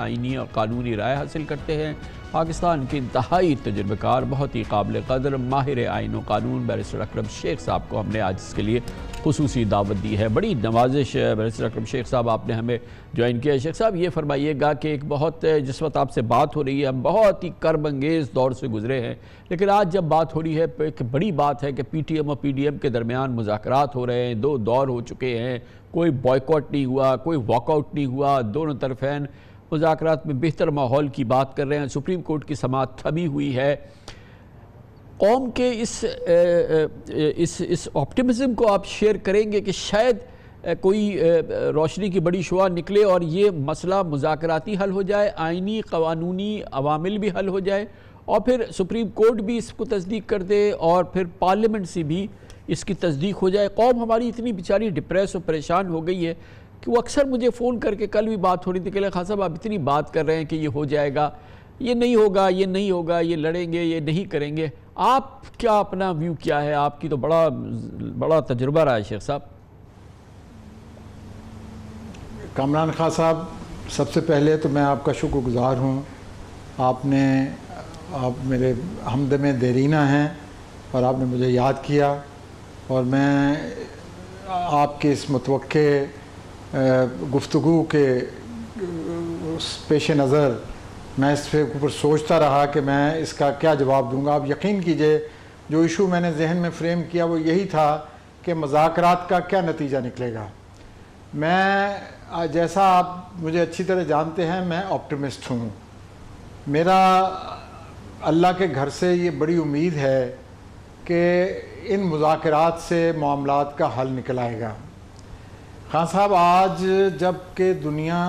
آئینی اور قانونی رائے حاصل کرتے ہیں۔ پاکستان کے انتہائی تجربہ کار، بہت ہی قابل قدر ماہر آئین و قانون بیرسٹر اکرم شیخ صاحب کو ہم نے آج اس کے لیے خصوصی دعوت دی ہے۔ بڑی نوازش ہے بیرسٹر اکرم شیخ صاحب، آپ نے ہمیں جوائن کیا ہے۔ شیخ صاحب یہ فرمائیے گا کہ ایک بہت جس وقت آپ سے بات ہو رہی ہے، ہم بہت ہی کرب انگیز دور سے گزرے ہیں، لیکن آج جب بات ہو رہی ہے ایک بڑی بات ہے کہ پی ٹی ایم اور پی ڈی ایم کے درمیان مذاکرات ہو رہے ہیں، دو دور ہو چکے ہیں، کوئی بائیکاٹ نہیں ہوا، کوئی واک آؤٹ نہیں ہوا، دونوں طرفین مذاکرات میں بہتر ماحول کی بات کر رہے ہیں۔ سپریم کورٹ کی سماعت تھمی ہوئی ہے۔ قوم کے اس آپٹیمزم کو آپ شیئر کریں گے کہ شاید کوئی روشنی کی بڑی شعاع نکلے اور یہ مسئلہ مذاکراتی حل ہو جائے، آئینی قانونی عوامل بھی حل ہو جائے، اور پھر سپریم کورٹ بھی اس کو تصدیق کر دے، اور پھر پارلیمنٹ سے بھی اس کی تصدیق ہو جائے۔ قوم ہماری اتنی بیچاری ڈپریس اور پریشان ہو گئی ہے کہ وہ اکثر مجھے فون کر کے، کل بھی بات ہو رہی تھی کہ خان صاحب آپ اتنی بات کر رہے ہیں کہ یہ ہو جائے گا، یہ نہیں ہوگا، یہ نہیں ہوگا، یہ لڑیں گے، یہ نہیں کریں گے۔ آپ کیا اپنا ویو کیا ہے؟ آپ کی تو بڑا تجربہ رہا ہے شیخ صاحب۔ کامران خان صاحب، سب سے پہلے تو میں آپ کا شکر گزار ہوں۔ آپ میرے ہمدم دیرینہ ہیں اور آپ نے مجھے یاد کیا، اور میں آپ کے اس متوقع گفتگو کے پیش نظر میں اس پہ اوپر سوچتا رہا کہ میں اس کا کیا جواب دوں گا۔ آپ یقین کیجئے جو ایشو میں نے ذہن میں فریم کیا وہ یہی تھا کہ مذاکرات کا کیا نتیجہ نکلے گا۔ میں جیسا آپ مجھے اچھی طرح جانتے ہیں، میں آپٹیمسٹ ہوں۔ میرا اللہ کے گھر سے یہ بڑی امید ہے کہ ان مذاکرات سے معاملات کا حل نکل آئے گا۔ خان صاحب، آج جب کہ دنیا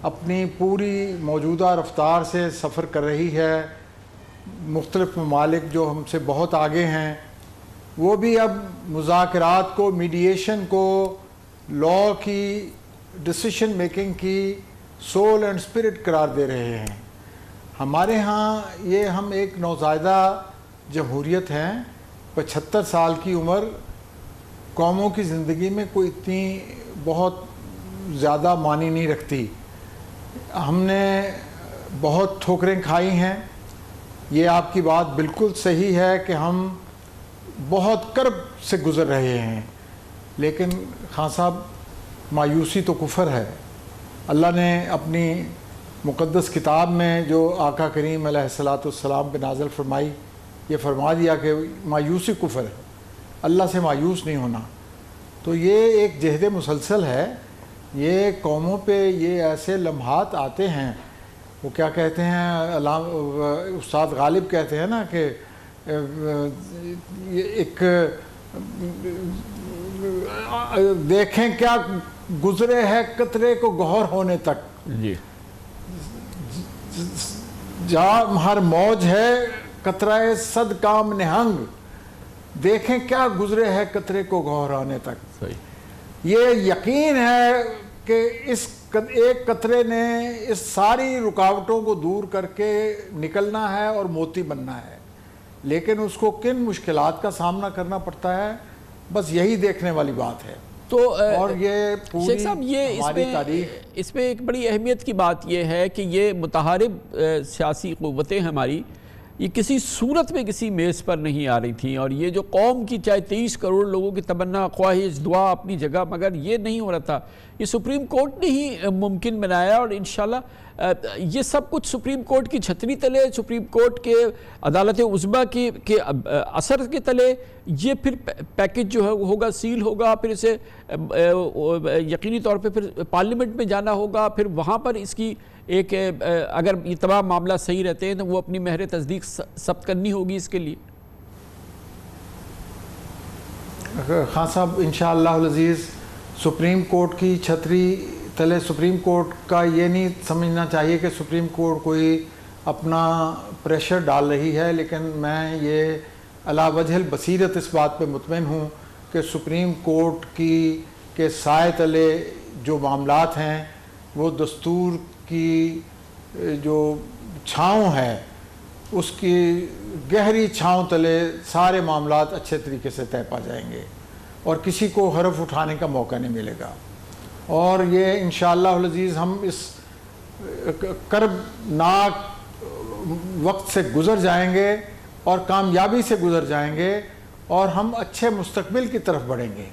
اپنی پوری موجودہ رفتار سے سفر کر رہی ہے، مختلف ممالک جو ہم سے بہت آگے ہیں وہ بھی اب مذاکرات کو، میڈیشن کو لاء کی ڈیسیشن میکنگ کی سول اینڈ اسپرٹ قرار دے رہے ہیں۔ ہمارے ہاں یہ ہم ایک نوزائیدہ جمہوریت ہیں، 75 سال کی عمر قوموں کی زندگی میں کوئی اتنی بہت زیادہ معنی نہیں رکھتی۔ ہم نے بہت ٹھوکریں کھائی ہیں، یہ آپ کی بات بالکل صحیح ہے کہ ہم بہت کرب سے گزر رہے ہیں، لیکن خان صاحب مایوسی تو کفر ہے۔ اللہ نے اپنی مقدس کتاب میں جو آقا کریم علیہ السلام پہ نازل فرمائی، یہ فرما دیا کہ مایوسی کفر ہے، اللہ سے مایوس نہیں ہونا۔ تو یہ ایک جہد مسلسل ہے۔ یہ قوموں پہ یہ ایسے لمحات آتے ہیں، وہ کیا کہتے ہیں، استاد غالب کہتے ہیں نا کہ ایک دیکھیں کیا گزرے ہے قطرے کو گوہر ہونے تک، جی، جہاں ہر موج ہے قطرہ صد کام نہنگ، دیکھیں کیا گزرے ہے قطرے کو گوہر آنے تک۔ صحیح۔ یہ یقین ہے کہ اس ایک قطرے نے اس ساری رکاوٹوں کو دور کر کے نکلنا ہے اور موتی بننا ہے، لیکن اس کو کن مشکلات کا سامنا کرنا پڑتا ہے، بس یہی دیکھنے والی بات ہے۔ تو اور یہ شیخ صاحب، یہ ہماری تاریخ، اس میں ایک بڑی اہمیت کی بات یہ ہے کہ یہ متحارب سیاسی قوتیں ہماری یہ کسی صورت میں کسی میز پر نہیں آ رہی تھیں، اور یہ جو قوم کی چاہے 23 کروڑ لوگوں کی تمنا، خواہش، دعا اپنی جگہ، مگر یہ نہیں ہو رہا تھا، یہ سپریم کورٹ نے ہی ممکن بنایا، اور انشاءاللہ یہ سب کچھ سپریم کورٹ کی چھتری تلے، سپریم کورٹ کے عدالت عظمیٰ کے اثر کے تلے یہ پھر پیکج جو ہے ہوگا، سیل ہوگا، پھر اسے یقینی طور پہ پھر پارلیمنٹ میں جانا ہوگا، پھر وہاں پر اس کی ایک اگر یہ تمام معاملہ صحیح رہتے ہیں تو وہ اپنی مہر تصدیق ثبت کرنی ہوگی اس کے لیے۔ خان صاحب انشاءاللہ العزیز سپریم کورٹ کی چھتری تلے سپریم کورٹ کا یہ نہیں سمجھنا چاہیے کہ سپریم کورٹ کوئی اپنا پریشر ڈال رہی ہے، لیکن میں یہ علی وجہ البصیرت اس بات پہ مطمئن ہوں کہ سپریم کورٹ کے سائے تلے جو معاملات ہیں وہ دستور کی جو چھاؤں ہے اس کی گہری چھاؤں تلے سارے معاملات اچھے طریقے سے طے پا جائیں گے، اور کسی کو حرف اٹھانے کا موقع نہیں ملے گا۔ اور یہ انشاءاللہ العزیز ہم اس کربناک وقت سے گزر جائیں گے اور کامیابی سے گزر جائیں گے اور ہم اچھے مستقبل کی طرف بڑھیں گے.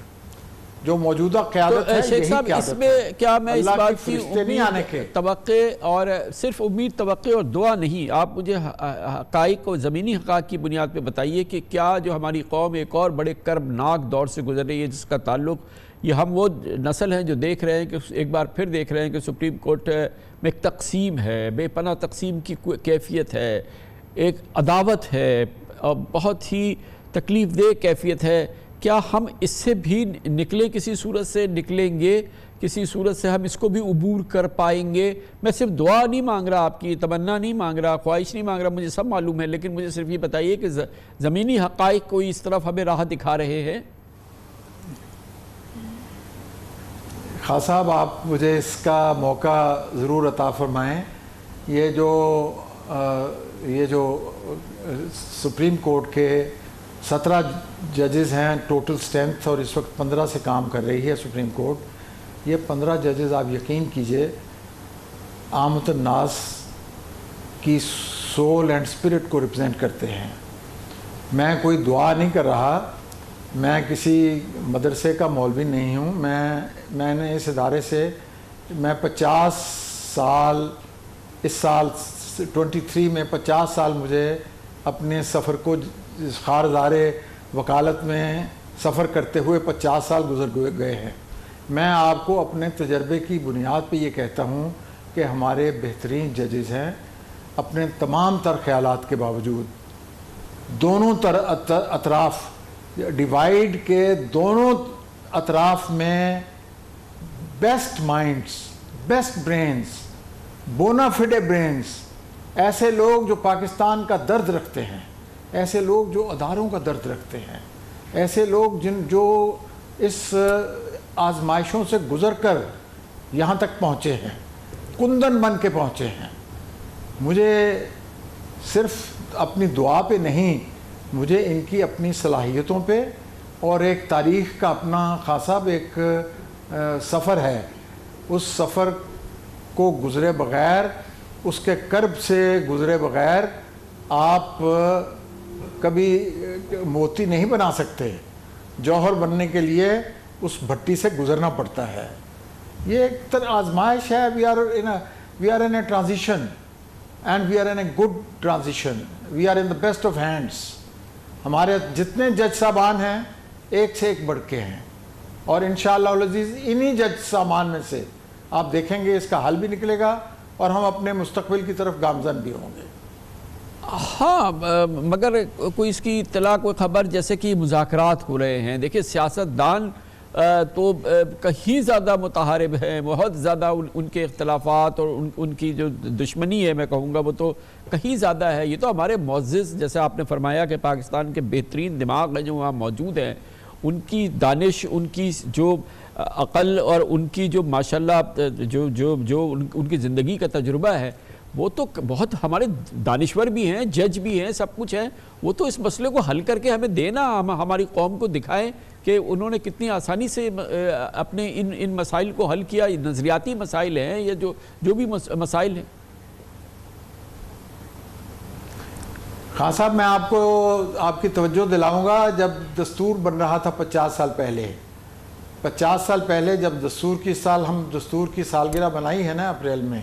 جو موجودہ قیادت ہے شیخ صاحب اس میں کیا میں اس بات کی امید توقع اور صرف امید توقع اور دعا نہیں، آپ مجھے حقائق و زمینی حقائق کی بنیاد پہ بتائیے کہ کیا جو ہماری قوم ایک اور بڑے کربناک دور سے گزر رہی ہے جس کا تعلق یہ ہم وہ نسل ہیں جو دیکھ رہے ہیں کہ ایک بار پھر دیکھ رہے ہیں کہ سپریم کورٹ میں ایک تقسیم ہے، بے پناہ تقسیم کی کیفیت ہے، ایک عداوت ہے اور بہت ہی تکلیف دہ کیفیت ہے. کیا ہم اس سے بھی نکلیں، کسی صورت سے نکلیں گے، کسی صورت سے ہم اس کو بھی عبور کر پائیں گے؟ میں صرف دعا نہیں مانگ رہا، آپ کی تمنا نہیں مانگ رہا، خواہش نہیں مانگ رہا، مجھے سب معلوم ہے، لیکن مجھے صرف یہ بتائیے کہ زمینی حقائق کوئی اس طرف ہمیں راہ دکھا رہے ہیں؟ خان صاحب آپ مجھے اس کا موقع ضرور عطا فرمائیں. یہ جو سپریم کورٹ کے 17 ججز ہیں ٹوٹل اسٹرینتھ، اور اس وقت 15 سے کام کر رہی ہے سپریم کورٹ. یہ 15 ججز آپ یقین کیجئے عامة الناس کی سول اینڈ اسپرٹ کو ریپرزینٹ کرتے ہیں. میں کوئی دعا نہیں کر رہا، میں کسی مدرسے کا مولوی نہیں ہوں. میں نے اس ادارے سے 50 سال، اس سال 23 میں 50 سال مجھے اپنے سفر کو خارزار وکالت میں سفر کرتے ہوئے 50 سال گزر گئے ہیں. میں آپ کو اپنے تجربے کی بنیاد پہ یہ کہتا ہوں کہ ہمارے بہترین ججز ہیں. اپنے تمام تر خیالات کے باوجود دونوں اطراف ڈیوائیڈ کے دونوں اطراف میں بیسٹ مائنڈز، بیسٹ برینز، بونا فیڈے برینز، ایسے لوگ جو پاکستان کا درد رکھتے ہیں، ایسے لوگ جو اداروں کا درد رکھتے ہیں، ایسے لوگ جو اس آزمائشوں سے گزر کر یہاں تک پہنچے ہیں، کندن بن کے پہنچے ہیں. مجھے صرف اپنی دعا پہ نہیں، مجھے ان کی اپنی صلاحیتوں پہ اور ایک تاریخ کا اپنا خاصا ایک سفر ہے. اس سفر کو گزرے بغیر، اس کے کرب سے گزرے بغیر آپ کبھی موتی نہیں بنا سکتے. جوہر بننے کے لیے اس بھٹی سے گزرنا پڑتا ہے. یہ ایک طرح آزمائش ہے. We are in a transition and we are in a good transition. We are in the best of hands. ہمارے جتنے جج صاحبان ہیں ایک سے ایک بڑھ کے ہیں، اور انشاءاللہ العزیز انہی جج صاحبان میں سے آپ دیکھیں گے اس کا حل بھی نکلے گا اور ہم اپنے مستقبل کی طرف گامزن بھی ہوں گے. ہاں، مگر کوئی اس کی اطلاع، کوئی خبر جیسے کہ مذاکرات ہو رہے ہیں. دیکھیں سیاستدان تو کہیں زیادہ متحارب ہیں، بہت زیادہ ان کے اختلافات اور ان کی جو دشمنی ہے میں کہوں گا وہ تو کہیں زیادہ ہے. یہ تو ہمارے معزز، جیسے آپ نے فرمایا کہ پاکستان کے بہترین دماغ ہیں جو وہاں موجود ہیں، ان کی دانش، ان کی جو عقل اور ان کی جو ماشاءاللہ جو ان کی زندگی کا تجربہ ہے، وہ تو بہت ہمارے دانشور بھی ہیں، جج بھی ہیں، سب کچھ ہیں. وہ تو اس مسئلے کو حل کر کے ہمیں دینا، ہماری قوم کو دکھائیں کہ انہوں نے کتنی آسانی سے اپنے ان مسائل کو حل کیا. یہ نظریاتی مسائل ہیں یا جو بھی مسائل ہیں. خان صاحب میں آپ کی توجہ دلاؤں گا. جب دستور بن رہا تھا 50 سال پہلے جب ہم دستور کی سالگرہ بنائی ہے نا اپریل میں،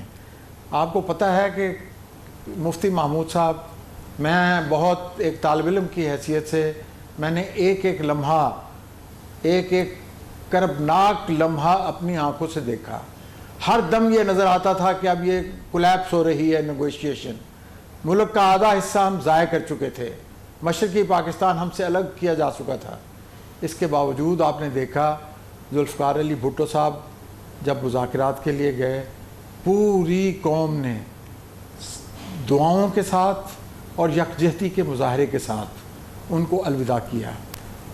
آپ کو پتہ ہے کہ مفتی محمود صاحب، میں بہت ایک طالب علم کی حیثیت سے میں نے ایک لمحہ، ایک کربناک لمحہ اپنی آنکھوں سے دیکھا. ہر دم یہ نظر آتا تھا کہ اب یہ کولیپس ہو رہی ہے نیگوشیشن. ملک کا آدھا حصہ ہم ضائع کر چکے تھے، مشرقی پاکستان ہم سے الگ کیا جا چکا تھا. اس کے باوجود آپ نے دیکھا ذوالفقار علی بھٹو صاحب جب مذاکرات کے لیے گئے، پوری قوم نے دعاؤں کے ساتھ اور یکجہتی کے مظاہرے کے ساتھ ان کو الوداع کیا.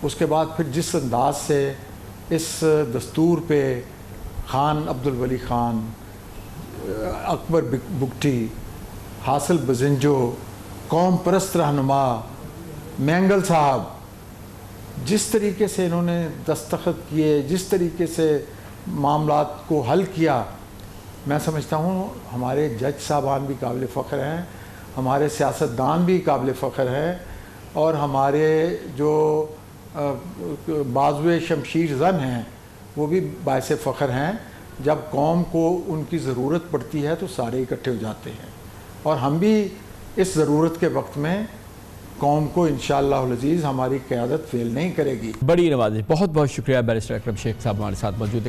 اس کے بعد پھر جس انداز سے اس دستور پہ خان عبدالولی خان، اکبر بگٹی، حاصل بزنجو، قوم پرست رہنما مینگل صاحب، جس طریقے سے انہوں نے دستخط کیے، جس طریقے سے معاملات کو حل کیا، میں سمجھتا ہوں ہمارے جج صاحبان بھی قابل فخر ہیں، ہمارے سیاستدان بھی قابل فخر ہیں، اور ہمارے جو بازوئے شمشیر زن ہیں وہ بھی باعث فخر ہیں۔ جب قوم کو ان کی ضرورت پڑتی ہے تو سارے اکٹھے ہو جاتے ہیں، اور ہم بھی اس ضرورت کے وقت میں قوم کو انشاءاللہ العزیز ہماری قیادت فیل نہیں کرے گی۔ بڑی نوازش، بہت بہت شکریہ بیرسٹر اکرم شیخ صاحب ہمارے ساتھ موجود ہیں۔